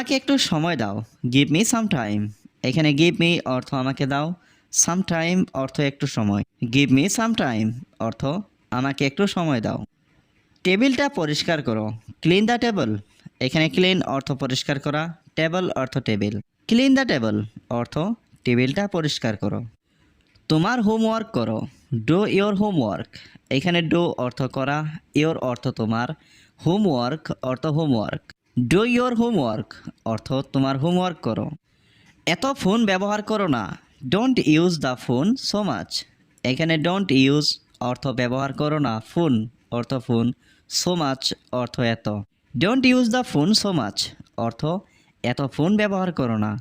আমাকে একটু সময় দাও। Give me some time. এখানে গিভ মি অর্থ আমাকে দাও, সাম টাইম অর্থ একটু সময়। গিভ মি সাম টাইম অর্থ আমাকে একটু সময় দাও। টেবিলটা পরিষ্কার করো। Clean the table. এখানে ক্লিন অর্থ পরিষ্কার করা, টেবল অর্থ টেবিল। ক্লিন দ্য টেবল অর্থ টেবিলটা পরিষ্কার করো। তোমার হোমওয়ার্ক করো। Do your homework. এখানে ডু অর্থ করা, ইয়োর অর্থ তোমার, হোমওয়ার্ক অর্থ হোমওয়ার্ক। ডু ইয়োর হোমওয়ার্ক অর্থ তোমার হোমওয়ার্ক করো। এত ফোন ব্যবহার করো না। Don't use the phone so much. এখানে ডোন্ট ইউজ অর্থ ব্যবহার করো না, ফোন অর্থ ফোন, সো মাচ অর্থ এত। Don't use the phone so much অর্থ এত ফোন ব্যবহার করো না।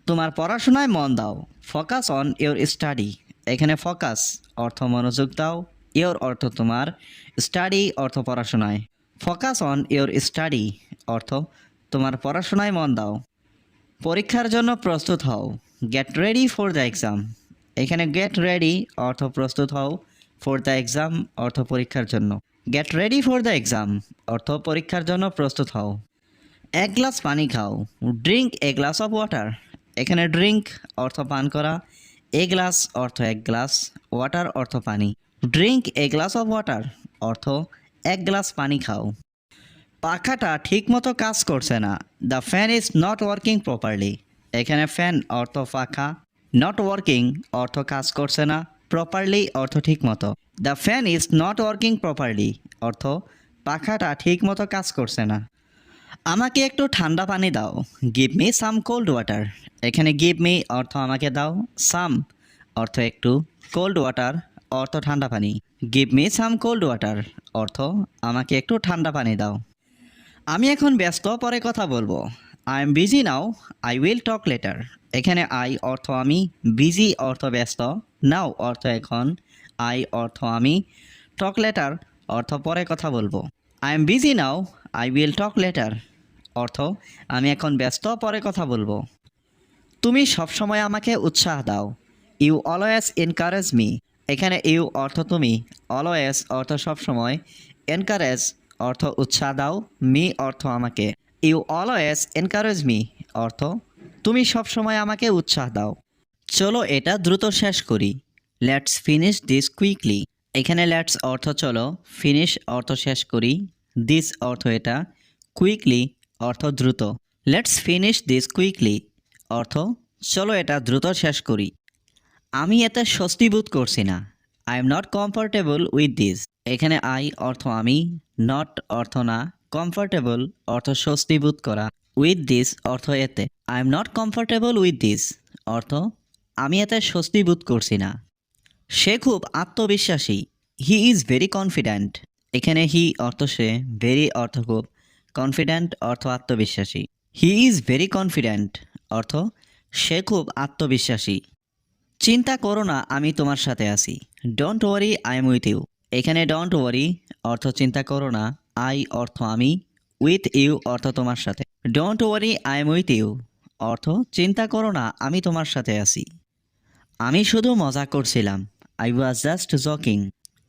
তোমার পড়াশোনায় মন দাও। Focus on your study. এখানে ফোকাস অর্থ মনোযোগ দাও, ইওর অর্থ তোমার, স্টাডি অর্থ পড়াশোনায়। ফোকাস অন ইওর স্টাডি অর্থ তোমার পড়াশোনায় মন দাও। পরীক্ষার জন্য প্রস্তুত হও। Get ready for the exam. এখানে গেট রেডি অর্থ প্রস্তুত হও, ফর দ্য এক্সাম অর্থ পরীক্ষার জন্য। Get ready for the exam অর্থ পরীক্ষার জন্য প্রস্তুত হও। এক গ্লাস পানি খাও। Drink a glass of water. এখানে ড্রিঙ্ক অর্থ পান করা, এ গ্লাস অর্থ এক গ্লাস, ওয়াটার অর্থ পানি। Drink a glass of water অর্থ এক গ্লাস পানি খাও। পাখাটা ঠিকমতো কাজ করছে না। The fan is not working properly. এখানে ফ্যান অর্থ পাখা, নট ওয়ার্কিং অর্থ কাজ করছে না, প্রপারলি অর্থ ঠিকমতো। The fan is not working properly অর্থ পাখাটা ঠিকমতো কাজ করছে না। আমাকে একটু ঠান্ডা পানি দাও। Give me some cold water. এখানে গিভ মি অর্থ আমাকে দাও, সাম অর্থ একটু, কোল্ড ওয়াটার অর্থ ঠান্ডা পানি। Give me some cold water অর্থ আমাকে একটু ঠান্ডা পানি দাও। আমি এখন ব্যস্ত, পরে কথা বলবো। I am busy now, I will talk later. এখানে আই অর্থ আমি, বিজি অর্থ ব্যস্ত, নাও অর্থ এখন, আই অর্থ আমি, টক লেটার অর্থ পরে কথা বলবো। I am busy now, I will talk later অর্থ আমি এখন ব্যস্ত, পরে কথা বলবো। তুমি সবসময় আমাকে উৎসাহ দাও। You always encourage me. এখানে ইউ অর্থ তুমি, অলওয়েজ অর্থ সবসময়, এনকারেজ অর্থ উৎসাহ দাও, মি অর্থ আমাকে। ইউ অলওয়েজ এনকারেজ মি অর্থ তুমি সবসময় আমাকে উৎসাহ দাও। চলো এটা দ্রুত শেষ করি। Let's finish this quickly. এখানে লেটস অর্থ চলো, ফিনিশ অর্থ শেষ করি, দিস অর্থ এটা, কুইকলি অর্থ দ্রুত। লেটস ফিনিশ দিস কুইকলি অর্থ চলো এটা দ্রুত শেষ করি। আমি এতে স্বস্তি বোধ করছি না। I am not comfortable with this. এখানে আই অর্থ আমি, নট অর্থ না, কমফোর্টেবল অর্থ স্বস্তি বোধ করা, উইথ দিস অর্থ এতে। I am not comfortable with this অর্থ আমি এতে স্বস্তি বোধ করছি না। সে খুব আত্মবিশ্বাসী। He is very confident. এখানে হি অর্থ সে, ভেরি অর্থ খুব, কনফিডেন্ট অর্থ আত্মবিশ্বাসী। হি ইজ ভেরি কনফিডেন্ট অর্থ সে খুব আত্মবিশ্বাসী। চিন্তা করো না, আমি তোমার সাথে আছি। Don't worry, I am with you. এখানে ডোন্ট ওয়ারি অর্থ চিন্তা করো না, আই অর্থ আমি, উইথ ইউ অর্থ তোমার সাথে। Don't worry, I am with you অর্থ চিন্তা করো না, আমি তোমার সাথে আছি। আমি শুধু মজা করছিলাম। I was just joking.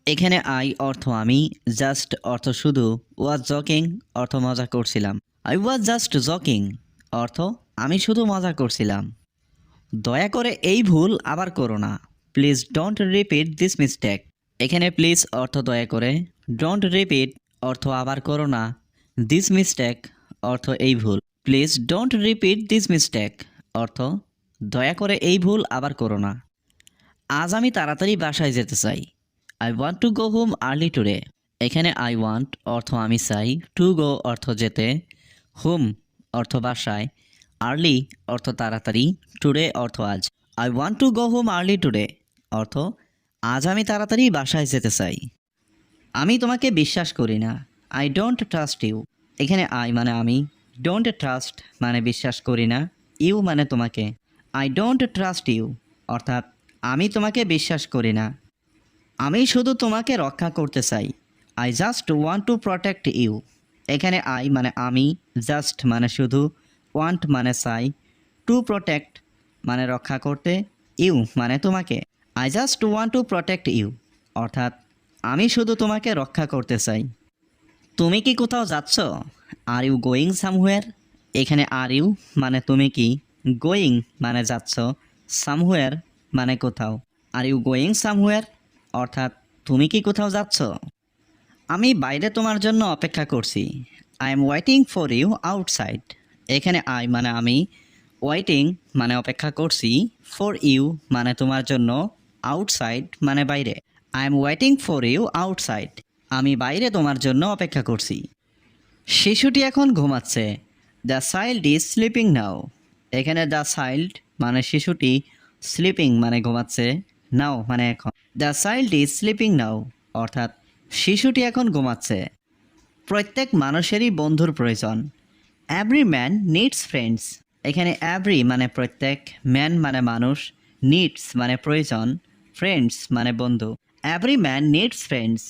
এখানে আই অর্থ আমি, জাস্ট অর্থ শুধু, ওয়াজ জকিং অর্থ মজা করছিলাম। আই ওয়াজ জাস্ট জকিং অর্থ আমি শুধু মজা করছিলাম। দয়া করে এই ভুল আবার করো না। Please don't repeat this mistake. এখানে প্লিজ অর্থ দয়া করে, ডোন্ট রিপিট অর্থ আবার করো না, দিস মিস্টেক অর্থ এই ভুল। Please don't repeat this mistake অর্থ দয়া করে এই ভুল আবার করো না। আজ আমি তাড়াতাড়ি বাসায় যেতে চাই। I want to go home early today. এখানে আই ওয়ান্ট অর্থ আমি চাই, টু গো অর্থ যেতে, হোম অর্থ বাসায়, আর্লি অর্থ তাড়াতাড়ি, টুডে অর্থ আজ। I want to go home early today অর্থ আজ আমি তাড়াতাড়ি বাসায় যেতে চাই। আমি তোমাকে বিশ্বাস করি না। I don't trust you. এখানে আই মানে আমি, ডোন্ট ট্রাস্ট মানে বিশ্বাস করি না, ইউ মানে তোমাকে। আই ডোন্ট ট্রাস্ট ইউ অর্থাৎ আমি তোমাকে বিশ্বাস করি না। আমি শুধু তোমাকে রক্ষা করতে চাই। I just want to protect you. এখানে আই মানে আমি, জাস্ট মানে শুধু, ওয়ান্ট মানে চাই, টু প্রোটেক্ট মানে রক্ষা করতে, ইউ মানে তোমাকে। I just want to protect you অর্থাৎ আমি শুধু তোমাকে রক্ষা করতে চাই। তুমি কি কোথাও যাচ্ছ? Are you going somewhere? এখানে আর ইউ মানে তুমি কি, গোয়িং মানে যাচ্ছ, সামহুয়ার মানে কোথাও। আর ইউ গোয়িং সামহুয়ার অর্থাৎ তুমি কি কোথাও যাচ্ছ? আমি বাইরে তোমার জন্য অপেক্ষা করছি। I am waiting for you outside. এখানে আই মানে আমি, ওয়েটিং মানে অপেক্ষা করছি, ফর ইউ মানে তোমার জন্য, আউটসাইড মানে বাইরে। I am waiting for you outside. আমি বাইরে তোমার জন্য অপেক্ষা করছি। শিশুটি এখন ঘুমাচ্ছে। The child is sleeping now. এখানে দ্য চাইল্ড মানে শিশুটি, স্লিপিং মানে ঘুমাচ্ছে, নাও মানে এখন। দ্য চাইল্ড ইজ স্লিপিং নাও অর্থাৎ শিশুটি এখন ঘুমাচ্ছে। প্রত্যেক মানুষেরই বন্ধুর প্রয়োজন। Every man needs friends. এখানে এভরি মানে প্রত্যেক, ম্যান মানে মানুষ, নিডস মানে প্রয়োজন, ফ্রেন্ডস মানে বন্ধু। এভরি ম্যান নিডস ফ্রেন্ডস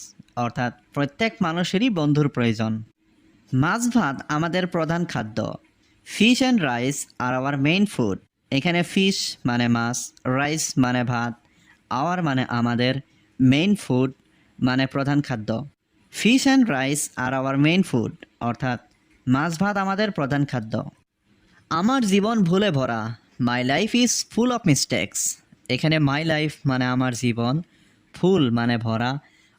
অর্থাৎ প্রত্যেক মানুষেরই বন্ধুর প্রয়োজন। মাছ ভাত আমাদের প্রধান খাদ্য। Fish and rice are our main food. এখানে ফিশ মানে মাছ, রাইস মানে ভাত, আওয়ার মানে আমাদের, মেইন ফুড মানে প্রধান খাদ্য। Fish and rice are our main food অর্থাৎ মাছ ভাত আমাদের প্রধান খাদ্য। আমার জীবন ভুলে ভরা। My life is full of mistakes. এখানে মাই লাইফ মানে আমার জীবন, ফুল মানে ভরা,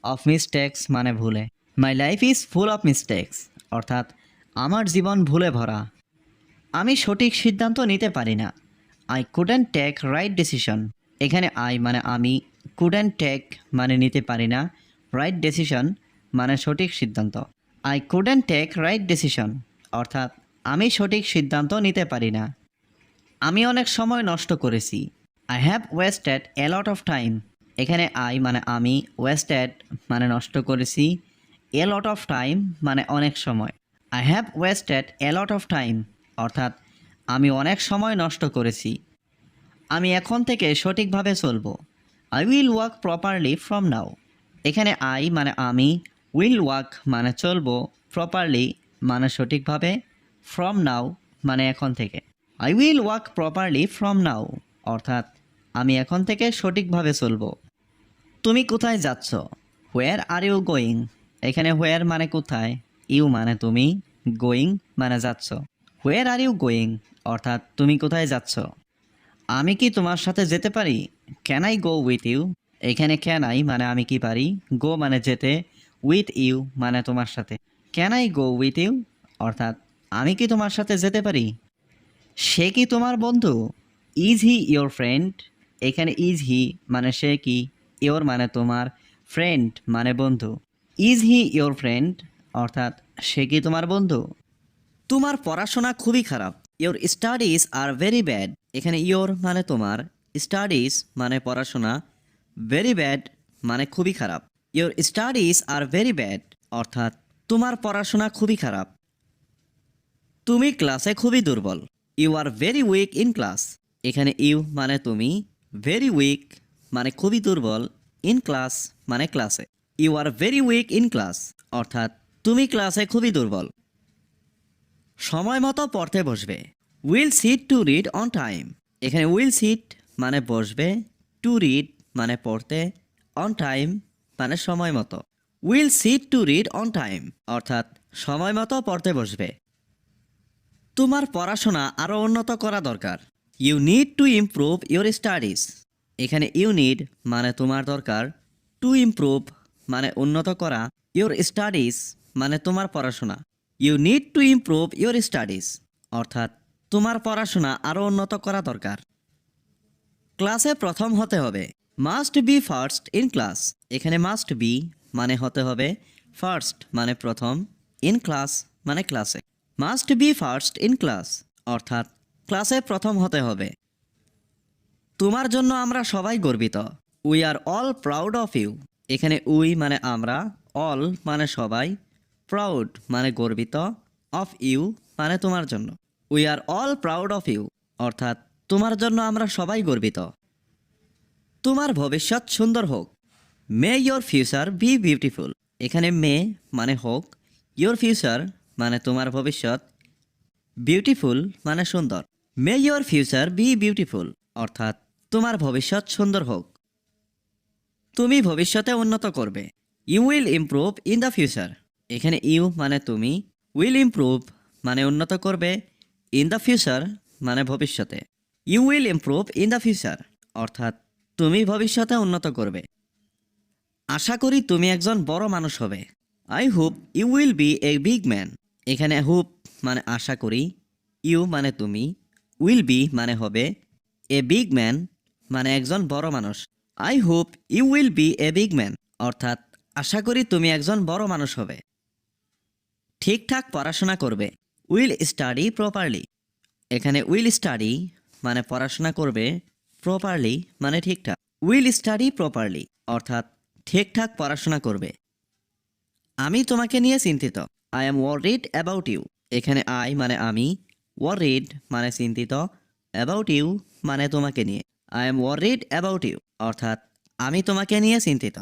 অফ মিস্টেক্স মানে ভুলে। My life is full of mistakes অর্থাৎ আমার জীবন ভুলে ভরা। আমি সঠিক সিদ্ধান্ত নিতে পারি না। I couldn't take right decision. এখানে আই মানে আমি, কুডেন্ট টেক মানে নিতে পারি না, রাইট ডিসিশন মানে সঠিক সিদ্ধান্ত। I couldn't take right decision অর্থাৎ আমি সঠিক সিদ্ধান্ত নিতে পারি না। আমি অনেক সময় নষ্ট করেছি। I have wasted A lot of time. এখানে আই মানে আমি, ওয়েস্টেড মানে নষ্ট করেছি, এ লট অফ টাইম মানে অনেক সময়। I have wasted A lot of time অর্থাৎ আমি অনেক সময় নষ্ট করেছি। আমি এখন থেকে সঠিকভাবে চলবো। I will walk properly from now. এখানে আই মানে আমি, উইল ওয়াক মানে চলবো, প্রপারলি মানে সঠিকভাবে, ফ্রম নাও মানে এখন থেকে। I will walk properly from now অর্থাৎ আমি এখন থেকে সঠিকভাবে চলবো। তুমি কোথায় যাচ্ছ? হোয়ার আর ইউ গোয়িং। এখানে হোয়ার মানে কোথায়, ইউ মানে তুমি, গোয়িং মানে যাচ্ছ। হোয়ার আর ইউ গোয়িং অর্থাৎ তুমি কোথায় যাচ্ছ? আমি কি তোমার সাথে যেতে পারি? Can I go with you. এখানে ক্যান আই মানে আমি কি পারি, গো মানে যেতে, উইথ ইউ মানে তোমার সাথে। Can I go with you অর্থাৎ আমি কি তোমার সাথে যেতে পারি? সে কি তোমার বন্ধু? Is he your friend. এখানে ইজ হি মানে সে কি, ইয়োর মানে তোমার, ফ্রেন্ড মানে বন্ধু। ইজ হি ইয়োর ফ্রেন্ড অর্থাৎ সে কি তোমার বন্ধু? তোমার পড়াশোনা খুবই খারাপ। Your studies are very bad. এখানে ইয়োর মানে তোমার, স্টাডিজ মানে পড়াশোনা, ভেরি ব্যাড মানে খুবই খারাপ। Your studies are very bad অর্থাৎ তোমার পড়াশোনা খুবই খারাপ। তুমি ক্লাসে খুবই দুর্বল। You are very weak in class. এখানে ইউ মানে তুমি, ভেরি উইক মানে খুবই দুর্বল, ইন ক্লাস মানে ক্লাসে। You are very weak in class অর্থাৎ তুমি ক্লাসে খুবই দুর্বল। সময় মতো পড়তে বসবে। Will sit to read on time. এখানে উইল সিট মানে বসবে, টু রিড মানে পড়তে, অন টাইম মানে সময় মতো। Will sit to read on time অর্থাৎ সময় মতো পড়তে বসবে। তোমার পড়াশোনা আরও উন্নত করা দরকার। You need to improve your studies. এখানে ইউ নিড মানে তোমার দরকার, টু ইমপ্রুভ মানে উন্নত করা, ইউর স্টাডিজ মানে তোমার পড়াশোনা। You need to improve your studies অর্থাৎ তোমার পড়াশোনা আরও উন্নত করা দরকার। ক্লাসে প্রথম হতে হবে। Must be first in class. এখানে মাস্ট বি মানে হতে হবে, ফার্স্ট মানে প্রথম, ইন ক্লাস মানে ক্লাসে। Must be first in class অর্থাৎ ক্লাসে প্রথম হতে হবে। তোমার জন্য আমরা সবাই গর্বিত। We are all proud of you. এখানে উই মানে আমরা, অল মানে সবাই, প্রাউড মানে গর্বিত, অফ ইউ মানে তোমার জন্য। We are all proud of you অর্থাৎ তোমার জন্য আমরা সবাই গর্বিত। তোমার ভবিষ্যৎ সুন্দর হোক। মে ইয়োর ফিউচার বি বিউটিফুল। এখানে মে মানে হোক, ইয়োর ফিউচার মানে তোমার ভবিষ্যৎ, বিউটিফুল মানে সুন্দর। May your future be beautiful অর্থাৎ তোমার ভবিষ্যৎ সুন্দর হোক। তুমি ভবিষ্যতে উন্নত করবে। You will improve in the future. এখানে ইউ মানে তুমি, উইল ইমপ্রুভ মানে উন্নত করবে, ইন দ্য ফিউচার মানে ভবিষ্যতে। You will improve in the future অর্থাৎ তুমি ভবিষ্যতে উন্নত করবে। আশা করি তুমি একজন বড় মানুষ হবে। I hope you will be a big man. এখানে হোপ মানে আশা করি, ইউ মানে তুমি, উইল বি মানে হবে, এ বিগ ম্যান মানে একজন বড় মানুষ। I hope you will be a big man অর্থাৎ আশা করি তুমি একজন বড় মানুষ হবে। ঠিকঠাক পড়াশোনা করবে। Will study properly. এখানে উইল স্টাডি মানে পড়াশোনা করবে, প্রপারলি মানে ঠিকঠাক। উইল স্টাডি প্রপারলি অর্থাৎ ঠিকঠাক পড়াশোনা করবে। আমি তোমাকে নিয়ে চিন্তিত। I am worried about you. এখানে আই মানে আমি, ওয়ারিড মানে চিন্তিত, অ্যাবাউট ইউ মানে তোমাকে নিয়ে। I am worried about you অর্থাৎ আমি তোমাকে নিয়ে চিন্তিত।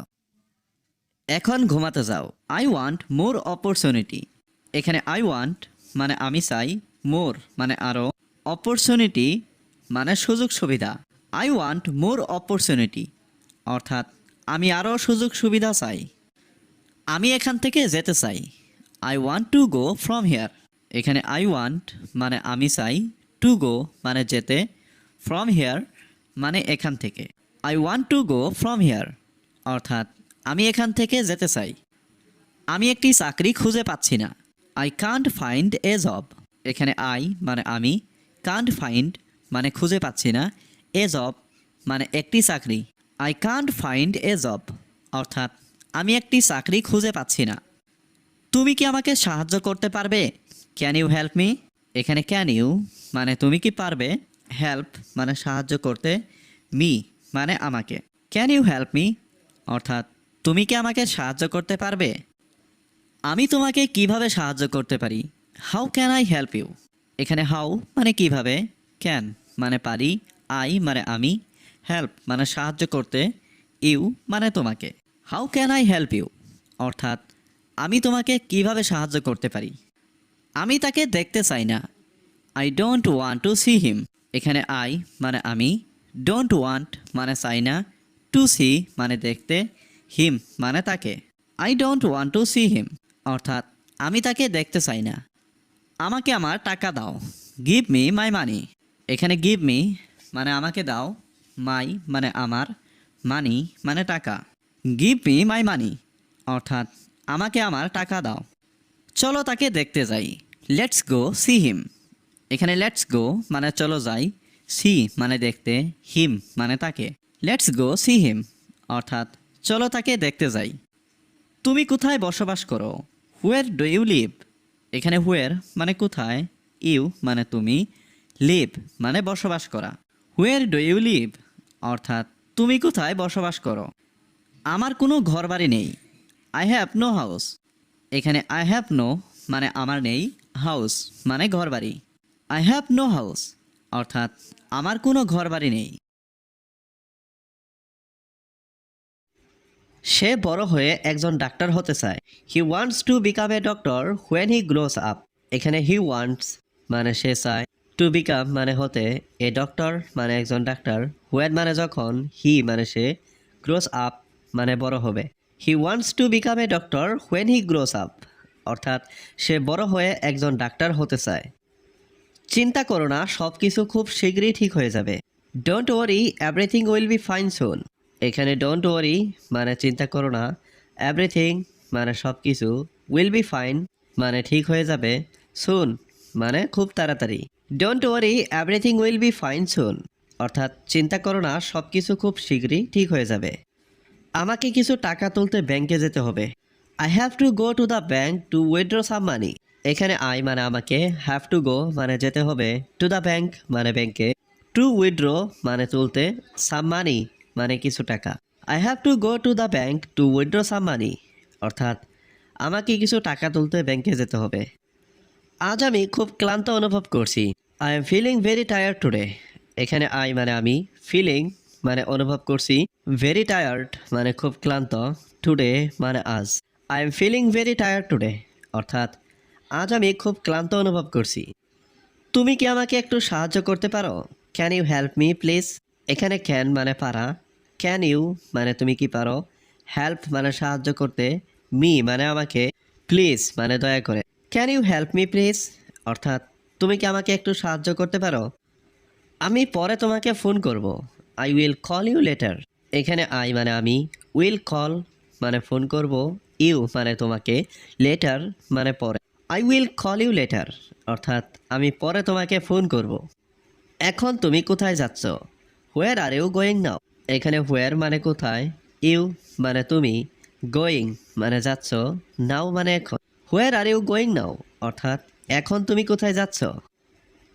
এখন ঘুমাতে যাও। I want more opportunity. এখানে আই ওয়ান্ট মানে আমি চাই, মোর মানে আরও, অপরচুনিটি মানে সুযোগ সুবিধা। আই ওয়ান্ট মোর অপরচুনিটি অর্থাৎ আমি আরও সুযোগ সুবিধা চাই। আমি এখান থেকে যেতে চাই। I want to go from here. এখানে আই ওয়ান্ট মানে আমি চাই, টু গো মানে যেতে, ফ্রম হিয়ার মানে এখান থেকে। I want to go from here অর্থাৎ আমি এখান থেকে যেতে চাই। আমি একটি চাকরি খুঁজে পাচ্ছি না। I Kant find a job. এখানে আই মানে আমি, কান্ট ফাইন্ড মানে খুঁজে পাচ্ছি না, এ জব মানে একটি চাকরি। I can't find a job অর্থাৎ আমি একটি চাকরি খুঁজে পাচ্ছি না। তুমি কি আমাকে সাহায্য করতে পারবে? Can you help me. এখানে ক্যান ইউ মানে তুমি কি পারবে, হেল্প মানে সাহায্য করতে, মি মানে আমাকে। ক্যান ইউ হেল্প মি অর্থাৎ তুমি কি আমাকে সাহায্য করতে পারবে? আমি তোমাকে কিভাবে সাহায্য করতে পারি? How can I help you. এখানে হাউ মানে কিভাবে, ক্যান মানে পারি, আই মানে আমি, হেল্প মানে সাহায্য করতে, ইউ মানে তোমাকে। How can I help you অর্থাৎ আমি তোমাকে কিভাবে সাহায্য করতে পারি। আমি তাকে দেখতে চাই না। I don't want to see him. এখানে আই মানে আমি, ডোন্ট ওয়ান্ট মানে চাই না, টু সি মানে দেখতে, হিম মানে তাকে। I don't want to see him অর্থাৎ আমি তাকে দেখতে চাই না। আমাকে আমার টাকা দাও। গিভ মি মাই মানি। এখানে গিভ মি মানে আমাকে দাও, মাই মানে আমার, মানি মানে টাকা। গিভ মি মাই মানি অর্থাৎ আমাকে আমার টাকা দাও। চলো তাকে দেখতে যাই। Let's go see him. এখানে লেটস গো মানে চলো যাই, সি মানে দেখতে, হিম মানে তাকে। লেটস গো সি হিম অর্থাৎ চলো তাকে দেখতে যাই। তুমি কোথায় বসবাস করো? হুয়ের ডু ইউ লিভ। এখানে হুয়ের মানে কোথায়, ইউ মানে তুমি, লিভ মানে বসবাস করা। হুয়ের ডু ইউ লিভ অর্থাৎ তুমি কোথায় বসবাস করো। আমার কোনো ঘরবাড়ি নেই। I have no house. এখানে আই হ্যাভ নো মানে আমার নেই, হাউস মানে ঘরবাড়ি। আই হ্যাভ নো হাউস অর্থাৎ আমার কোনো ঘরবাড়ি নেই। সে বড় হয়ে একজন ডাক্তার হতে চায়। He wants to become a doctor when he gross up. এখানে হি ওয়ান্টস মানে সে চায়, টু বিকাম মানে হতে, এ ডক্টর মানে একজন ডাক্তার, হোয়েন মানে যখন, হি মানে সে, গ্রোস আপ মানে বড় হবে। He wants to become a doctor when he gross up অর্থাৎ সে বড় হয়ে একজন ডাক্তার হতে চায়। চিন্তা করো না, সব কিছু খুব শীঘ্রই ঠিক হয়ে যাবে। Don't worry everything will be fine soon. এখানে ডোন্ট ওয়ারি মানে চিন্তা করো না, এভরিথিং মানে সব কিছু, উইল বি ফাইন মানে ঠিক হয়ে যাবে, সুন মানে খুব তাড়াতাড়ি। Don't worry everything will be fine soon অর্থাৎ চিন্তা করো না, সব কিছু খুব শীঘ্রই ঠিক হয়ে যাবে। আমাকে কিছু টাকা তুলতে ব্যাংকে যেতে হবে। I have to go to the bank to withdraw some money. এখানে আই মানে আমাকে, হ্যাভ টু গো মানে যেতে হবে, টু দ্য ব্যাংক মানে ব্যাংকে, টু উইথড্র মানে তুলতে, সাম মানি মানে কিছু টাকা। I have to go to the bank to withdraw some money অর্থাৎ আমাকে কিছু টাকা তুলতে ব্যাংকে যেতে হবে। আজ আমি খুব ক্লান্ত অনুভব করছি। I am feeling very tired today. এখানে আই মানে আমি, ফিলিং মানে অনুভব করছি, ভেরি টায়ার্ড মানে খুব ক্লান্ত, টুডে মানে আজ। I am feeling very tired today অর্থাৎ আজ আমি খুব ক্লান্ত অনুভব করছি। তুমি কি আমাকে একটু সাহায্য করতে পারো? Can you help me please. এখানে ক্যান মানে পারা, ক্যান ইউ মানে তুমি কি পারো, হেল্প মানে সাহায্য করতে, মি মানে আমাকে, প্লিজ মানে দয়া করে। Can you help me please অর্থাৎ তুমি কি আমাকে একটু সাহায্য করতে পারো? আমি পরে তোমাকে ফোন করব। I will call you later. এখানে আই মানে আমি, উইল কল মানে ফোন করব, ইউ মানে তোমাকে, লেটার মানে পরে। I will call you later অর্থাৎ আমি পরে তোমাকে ফোন করব। এখন তুমি কোথায় যাচ্ছ? হোয়ার আর ইউ গোয়িং নাও? এখানে হোয়ার মানে কোথায়, ইউ মানে তুমি, গোয়িং মানে যাচ্ছ, নাও মানে এখন। হোয়ার আর ইউ গোয়িং নাও অর্থাৎ এখন তুমি কোথায় যাচ্ছ?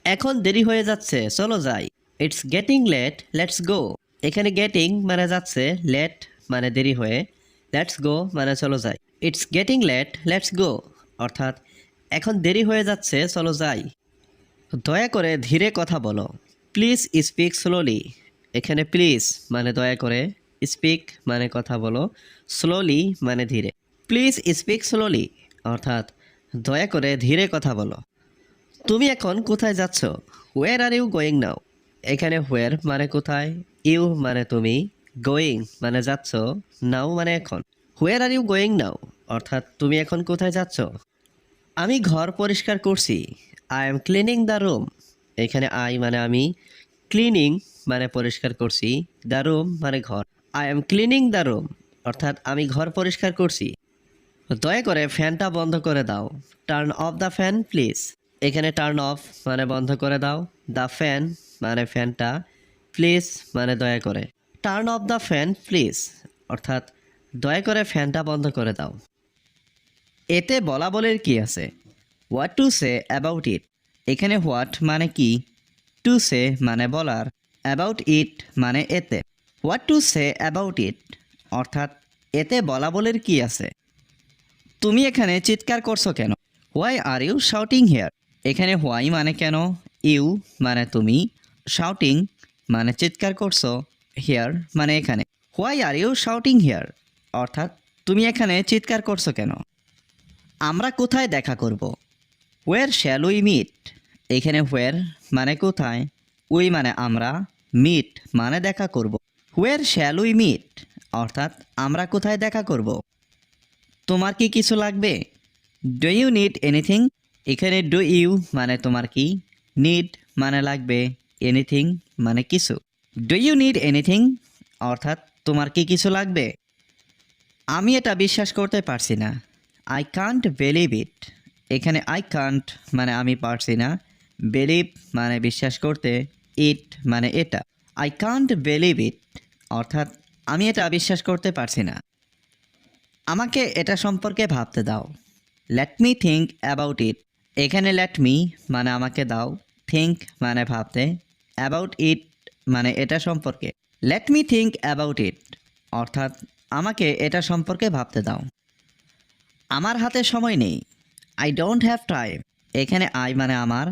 এখন দেরি হয়ে যাচ্ছে, চলো যাই। It's getting late, let's go. এখানে গেটিং মানে যাচ্ছে, লেট মানে দেরি হয়ে, লেটস গো মানে চলো যাই। It's getting late, let's go অর্থাৎ এখন দেরি হয়ে যাচ্ছে, চলো যাই। দয়া করে ধীরে কথা বলো। Please speak slowly. এখানে প্লিজ মানে দয়া করে, স্পিক মানে কথা বলো, স্লোলি মানে ধীরে। প্লিজ স্পিক স্লোলি অর্থাৎ দয়া করে ধীরে কথা বলো। তুমি এখন কোথায় যাচ্ছ? হোয়ার আর ইউ গোয়িং নাও? এখানে হোয়ার মানে কোথায়, ইউ মানে তুমি, গোয়িং মানে যাচ্ছ, নাও মানে এখন। হোয়ার আর ইউ গোয়িং নাও অর্থাৎ তুমি এখন কোথায় যাচ্ছ? আমি ঘর পরিষ্কার করছি। I am cleaning the room. এখানে আই মানে আমি, ক্লিনিং মানে পরিষ্কার করছি, দ্য রুম মানে ঘর। I am cleaning the room অর্থাৎ আমি ঘর পরিষ্কার করছি। দয়া করে ফ্যানটা বন্ধ করে দাও। Turn off the fan please. এখানে টার্ন অফ মানে বন্ধ করে দাও, দ্য ফ্যান মানে ফ্যানটা, প্লিজ মানে দয়া করে। Turn off the fan please অর্থাৎ দয়া করে ফ্যানটা বন্ধ করে দাও। এতে বলা বলের কি আছে? What to say about it. এখানে হোয়াট মানে কি, টু সে মানে বলার, অ্যাবাউট ইট মানে এতে। What to say about it অর্থাৎ এতে বলা বলের কি আছে? তুমি এখানে চিৎকার করছো কেন? Why are you shouting here? এখানে হোয়াই মানে কেন, ইউ মানে তুমি, শাউটিং মানে চিৎকার করছো, হিয়ার মানে এখানে। Why are you shouting here অর্থাৎ তুমি এখানে চিৎকার করছো কেন? আমরা কোথায় দেখা করব? হোয়ার শ্যাল উই মিট? এখানে হোয়ার মানে কোথায়, উই মানে আমরা, মিট মানে দেখা করব। হোয়ার শ্যাল উই মিট অর্থাৎ আমরা কোথায় দেখা করব? তোমার কি কিছু লাগবে? Do you need anything? এখানে ডু ইউ মানে তোমার কি, নিড মানে লাগবে, এনিথিং মানে কিছু। ডু ইউ নিড এনিথিং অর্থাৎ তোমার কি কিছু লাগবে? আমি এটা বিশ্বাস করতে পারছি না। I can't believe it. এখানে আই কান্ট মানে আমি পারছি না, বিলিভ মানে বিশ্বাস করতে, ইট মানে এটা। আই কান্ট বিলিভ ইট অর্থাৎ আমি এটা বিশ্বাস করতে পারছি না। আমাকে এটা সম্পর্কে ভাবতে দাও। Let me think about it. এখানে লেট মি মানে আমাকে দাও, থিঙ্ক মানে ভাবতে, অ্যাবাউট ইট মানে এটা সম্পর্কে। Let me think about it অর্থাৎ আমাকে এটা সম্পর্কে ভাবতে দাও। আমার হাতে সময় নেই। I don't have time. এখানে আই মানে আমার,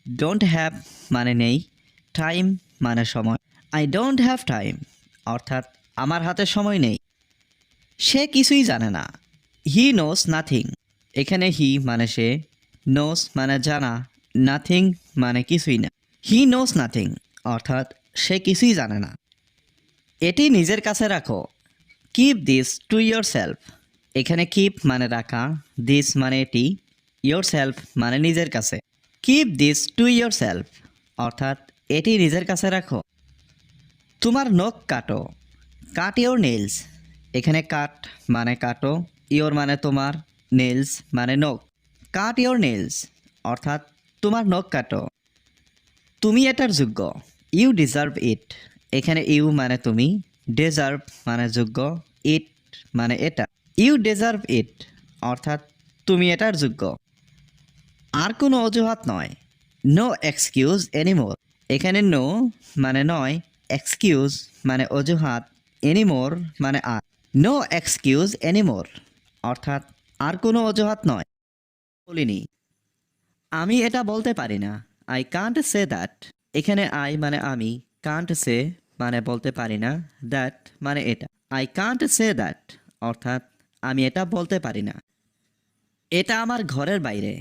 ডোন্ট হ্যাভ মানে নেই, টাইম মানে সময়। আই ডোন্ট হ্যাভ টাইম অর্থাৎ আমার হাতে সময় নেই। সে কিছুই জানে না। হি নোস নাথিং। এখানে হি মানে সে, নোস মানে জানা, নাথিং মানে কিছুই না। হি নোস নাথিং অর্থাৎ সে কিছুই জানে না। এটি নিজের কাছে রাখো। Keep this to your self. এখানে কিপ মানে রাখা, দিস মানে এটি, ইয়োর সেলফ মানে নিজের কাছে। Keep this to your self অর্থাৎ এটি নিজের কাছে রাখো। তোমার নখ কাটো। কাট ইয়োর নেলস। এখানে কাট মানে কাটো, ইয়োর মানে তোমার, নেলস মানে নখ। কাট ইয়োর নেলস অর্থাৎ তোমার নখ কাটো। তুমি এটার যোগ্য। You deserve it. এখানে ইউ মানে তুমি, ডিজার্ভ মানে যোগ্য, ইট মানে এটা। ইউ ডিজার্ভ ইট অর্থাৎ তুমি এটার যোগ্য। আর কোনো অজুহাত নয়। No excuse anymore. এখানে নো মানে নয়, এক্সকিউজ মানে অজুহাত, এনিমোর মানে আর। নো এক্সকিউজ এনিমোর অর্থাৎ আর কোনো অজুহাত নয়। বলিনি, আমি এটা বলতে পারি না। I can't say that. এখানে আই মানে আমি, কান্ট সে মানে বলতে পারি না, দ্যাট মানে এটা। আই কান্ট সে দ্যাট অর্থাৎ আমি এটা বলতে পারি না। এটা আমার ঘরের বাইরে।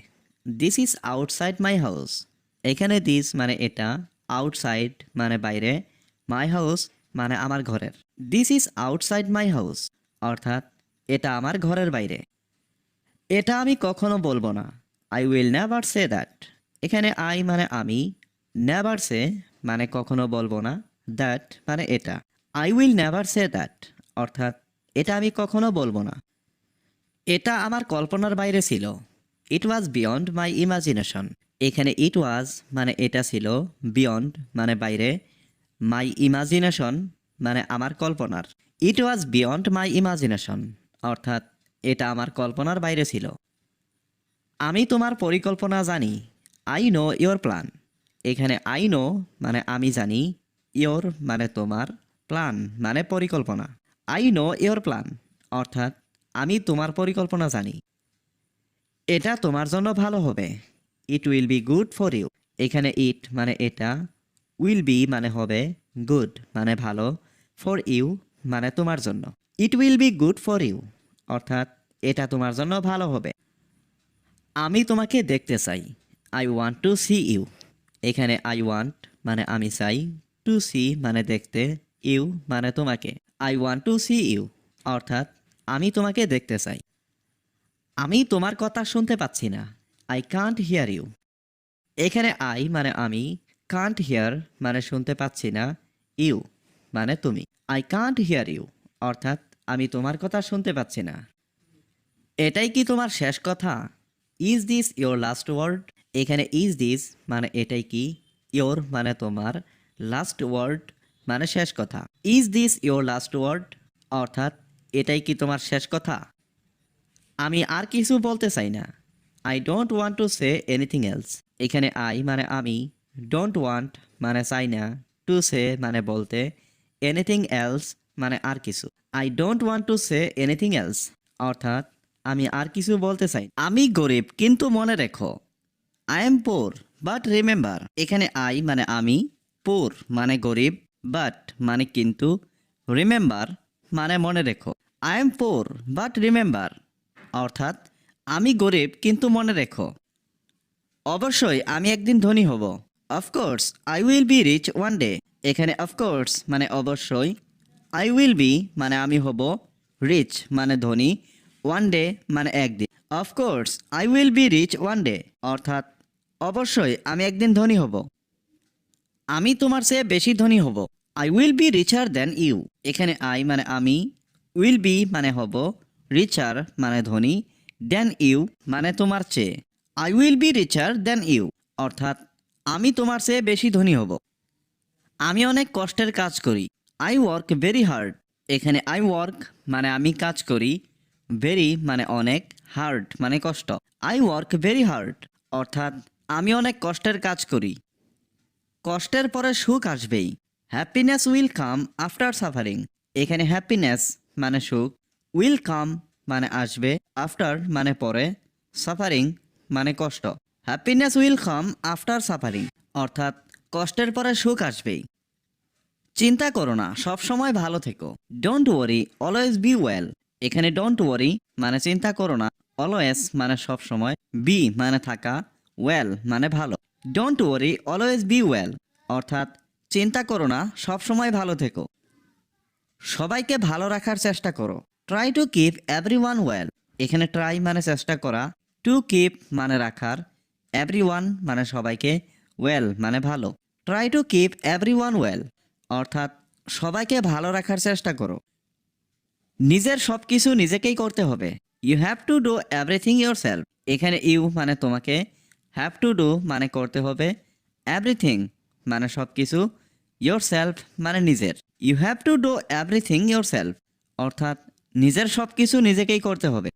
This is outside my house. এখানে দিস মানে এটা, আউটসাইড মানে বাইরে, মাই হাউস মানে আমার ঘরের। This is outside my house অর্থাৎ এটা আমার ঘরের বাইরে। এটা আমি কখনো বলবো না। I will never say that. এখানে আই মানে আমি, নেভার সে মানে কখনো বলবো না, দ্যাট মানে এটা। I will never say that অর্থাৎ এটা আমি কখনো বলবো না। এটা আমার কল্পনার বাইরে ছিল। ইট ওয়াজ বিয়ন্ড মাই ইমাজিনেশন। এখানে ইট ওয়াজ মানে এটা ছিল, বিয়ন্ড মানে বাইরে, মাই ইমাজিনেশন মানে আমার কল্পনার। ইট ওয়াজ বিয়ন্ড মাই ইমাজিনেশন অর্থাৎ এটা আমার কল্পনার বাইরে ছিল। আমি তোমার পরিকল্পনা জানি। I know your plan. এখানে আই নো মানে আমি জানি, ইয়োর মানে তোমার, প্ল্যান মানে পরিকল্পনা। আই নো ইয়োর প্ল্যান অর্থাৎ আমি তোমার পরিকল্পনা জানি। এটা তোমার জন্য ভালো হবে। It will be good for you. এখানে ইট মানে এটা, উইল বি মানে হবে, গুড মানে ভালো, ফর ইউ মানে তোমার জন্য। It will be good for you অর্থাৎ এটা তোমার জন্য ভালো হবে। আমি তোমাকে দেখতে চাই। I want to see you. এখানে আই ওয়ান্ট মানে আমি চাই, টু সি মানে দেখতে, ইউ মানে তোমাকে। I want to see you অর্থাৎ আমি তোমাকে দেখতে চাই। আমি তোমার কথা শুনতে পাচ্ছি না। I can't hear you. এখানে আই মানে আমি, কান্ট হিয়ার মানে শুনতে পাচ্ছি না, ইউ মানে তুমি। আই কান্ট হিয়ার ইউ অর্থাৎ আমি তোমার কথা শুনতে পাচ্ছি না। এটাই কি তোমার শেষ কথা? Is this your last word? এখানে ইজ দিস মানে এটাই কি, ইয়োর মানে তোমার, লাস্ট ওয়ার্ড মানে শেষ কথা। Is this your last word অর্থাৎ এটাই কি তোমার শেষ কথা? আমি আর কিছু বলতে চাই না। I don't want to say anything else. এখানে আই মানে আমি, ডোন্ট ওয়ান্ট মানে চাই না, টু সে মানে বলতে, এনিথিং এলস মানে আর কিছু। I don't want to say anything else অর্থাৎ আমি আর কিছু বলতে চাই না। আমি গরিব কিন্তু মনে রেখো। I am poor but remember. এখানে আই মানে আমি, পোর মানে গরিব, বাট মানে কিন্তু, রিমেম্বার মানে মনে রেখো। I am poor but remember অর্থাৎ আমি গরিব কিন্তু মনে রেখো। অবশ্যই আমি একদিন ধনী হব। Of course I will be rich one day. এখানে অফকোর্স মানে অবশ্যই, আই উইল বি মানে আমি হব, রিচ মানে ধনী, ওয়ান ডে মানে একদিন। Of course I will be rich one day অর্থাৎ অবশ্যই আমি একদিন ধনী হব। আমি তোমার চেয়ে বেশি ধনী হব। I will be richer than you. এখানে আই মানে আমি, উইল বি মানে হব, রিচার মানে ধনী, দেন ইউ মানে তোমার চেয়ে। I will be richer than you অর্থাৎ আমি তোমার চেয়ে বেশি ধনী হব। আমি অনেক কষ্টের কাজ করি। I work very hard. এখানে আই ওয়ার্ক মানে আমি কাজ করি, ভেরি মানে অনেক, হার্ড মানে কষ্ট। আই ওয়ার্ক ভেরি হার্ড অর্থাৎ আমি অনেক কষ্টের কাজ করি। কষ্টের পরে সুখ আসবেই। Happiness will come after suffering. এখানে হ্যাপিনেস মানে সুখ, উইল কাম মানে আসবে, আফটার মানে পরে, সাফারিং মানে কষ্ট। Happiness will come after suffering অর্থাৎ কষ্টের পরে সুখ আসবেই। চিন্তা করো না, সব সময় ভালো থেকো। Don't worry always be well. এখানে ডোন্ট ওয়ারি মানে চিন্তা করো না, অলওয়েজ মানে সব সময়, বি মানে থাকা, ওয়েল মানে ভালো। Don't worry always be well অর্থাৎ চিন্তা করো না, সব সময় ভালো থেকো। সবাইকে ভালো রাখার চেষ্টা করো। Try to keep everyone well. এখানে ট্রাই মানে চেষ্টা করা, টু কিপ মানে রাখার, এভরিওয়ান মানে সবাইকে, ওয়েল মানে ভালো। Try to keep everyone well অর্থাৎ সবাইকে ভালো রাখার চেষ্টা করো। নিজের সব কিছু নিজেকেই করতে হবে। You have to do everything yourself. এখানে ইউ মানে তোমাকে, হ্যাভ টু ডু মানে করতে হবে, এভরিথিং মানে সব কিছু, ইয়োর সেলফ মানে নিজের। You have to do everything yourself অর্থাৎ নিজের সব কিছু নিজেকেই করতে হবে।